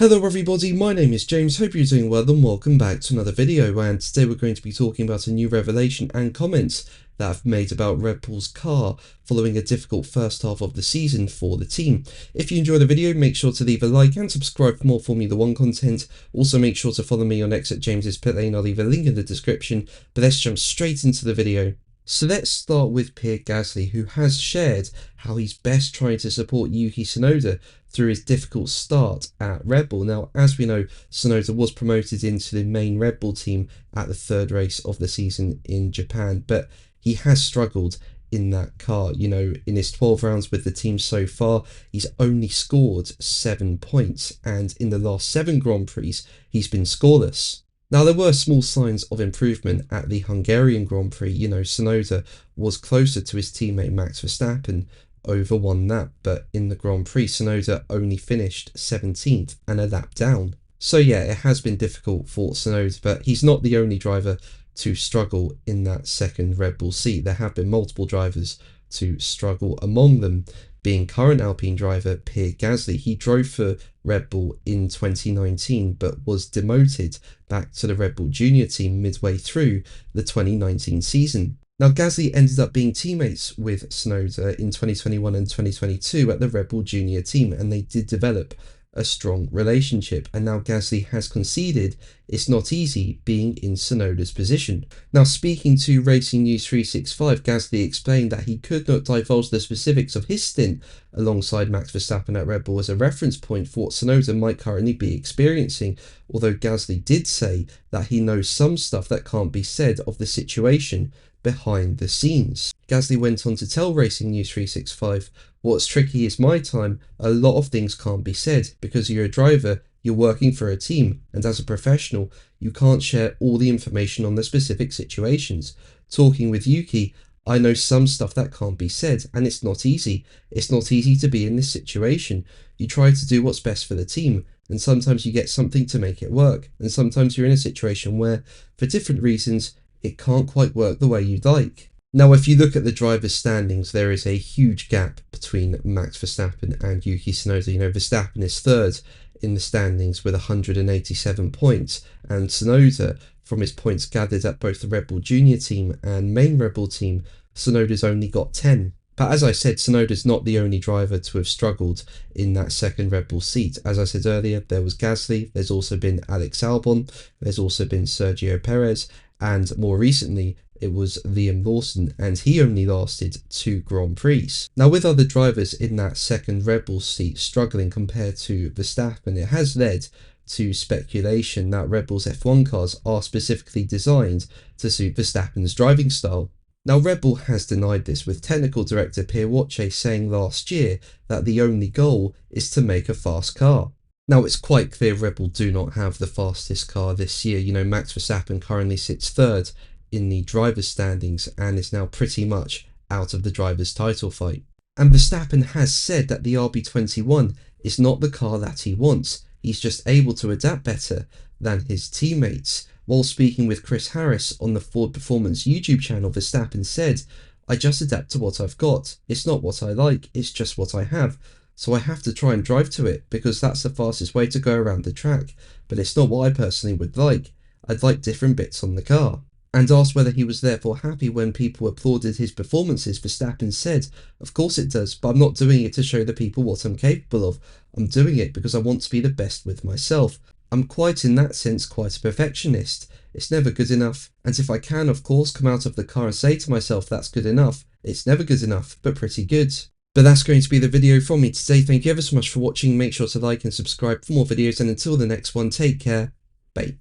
Hello everybody, my name is James, hope you're doing well and welcome back to another video, and today we're going to be talking about a new revelation and comments that I've made about Red Bull's car following a difficult first half of the season for the team. If you enjoy the video, make sure to leave a like and subscribe for more Formula 1 content. Also make sure to follow me on X at James's Pit Lane, I'll leave a link in the description, but let's jump straight into the video. So let's start with Pierre Gasly, who has shared how he's best trying to support Yuki Tsunoda through his difficult start at Red Bull. Now, as we know, Tsunoda was promoted into the main Red Bull team at the third race of the season in Japan, but he has struggled in that car. You know, in his 12 rounds with the team so far, he's only scored 7 points, and in the last 7 Grand Prix, he's been scoreless. Now, there were small signs of improvement at the Hungarian Grand Prix. You know, Tsunoda was closer to his teammate Max Verstappen over 1 lap, but in the Grand Prix, Tsunoda only finished 17th and a lap down. So yeah, it has been difficult for Tsunoda, but he's not the only driver to struggle in that second Red Bull seat. There have been multiple drivers to struggle, among them being current Alpine driver Pierre Gasly. He drove for Red Bull in 2019 but was demoted back to the Red Bull Junior team midway through the 2019 season. Now, Gasly ended up being teammates with Tsunoda in 2021 and 2022 at the Red Bull Junior team, and they did develop a strong relationship, and now Gasly has conceded it's not easy being in Tsunoda's position. Now, speaking to Racing News 365, Gasly explained that he could not divulge the specifics of his stint alongside Max Verstappen at Red Bull as a reference point for what Tsunoda might currently be experiencing, although Gasly did say that he knows some stuff that can't be said of the situation behind the scenes. Gasly went on to tell Racing News 365, "What's tricky is my time. A lot of things can't be said because you're a driver, you're working for a team, and as a professional, you can't share all the information on the specific situations. Talking with Yuki, I know some stuff that can't be said, and it's not easy. It's not easy to be in this situation. You try to do what's best for the team, and sometimes you get something to make it work, and sometimes you're in a situation where, for different reasons, it can't quite work the way you'd like." Now, if you look at the drivers' standings, there is a huge gap between Max Verstappen and Yuki Tsunoda. You know, Verstappen is third in the standings with 187 points, and Tsunoda, from his points gathered at both the Red Bull Junior team and main Red Bull team, Tsunoda's only got 10. But as I said, Tsunoda's not the only driver to have struggled in that second Red Bull seat. As I said earlier, there was Gasly, there's also been Alex Albon, there's also been Sergio Perez, and more recently it was Liam Lawson, and he only lasted 2 Grand Prix. Now, with other drivers in that second Red Bull seat struggling compared to Verstappen, it has led to speculation that Red Bull's F1 cars are specifically designed to suit Verstappen's driving style. Now, Red Bull has denied this, with technical director Pierre Wache saying last year that the only goal is to make a fast car. Now, it's quite clear Red Bull do not have the fastest car this year. You know, Max Verstappen currently sits third in the driver's standings and is now pretty much out of the driver's title fight. And Verstappen has said that the RB21 is not the car that he wants. He's just able to adapt better than his teammates. While speaking with Chris Harris on the Ford Performance YouTube channel, Verstappen said, "I just adapt to what I've got. It's not what I like, it's just what I have. So I have to try and drive to it because that's the fastest way to go around the track. But it's not what I personally would like. I'd like different bits on the car." And asked whether he was therefore happy when people applauded his performances, Verstappen said, "Of course it does, but I'm not doing it to show the people what I'm capable of. I'm doing it because I want to be the best with myself. I'm quite, in that sense, quite a perfectionist. It's never good enough. And if I can, of course, come out of the car and say to myself that's good enough, it's never good enough, but pretty good." But that's going to be the video from me today. Thank you ever so much for watching. Make sure to like and subscribe for more videos, and until the next one, take care. Bye.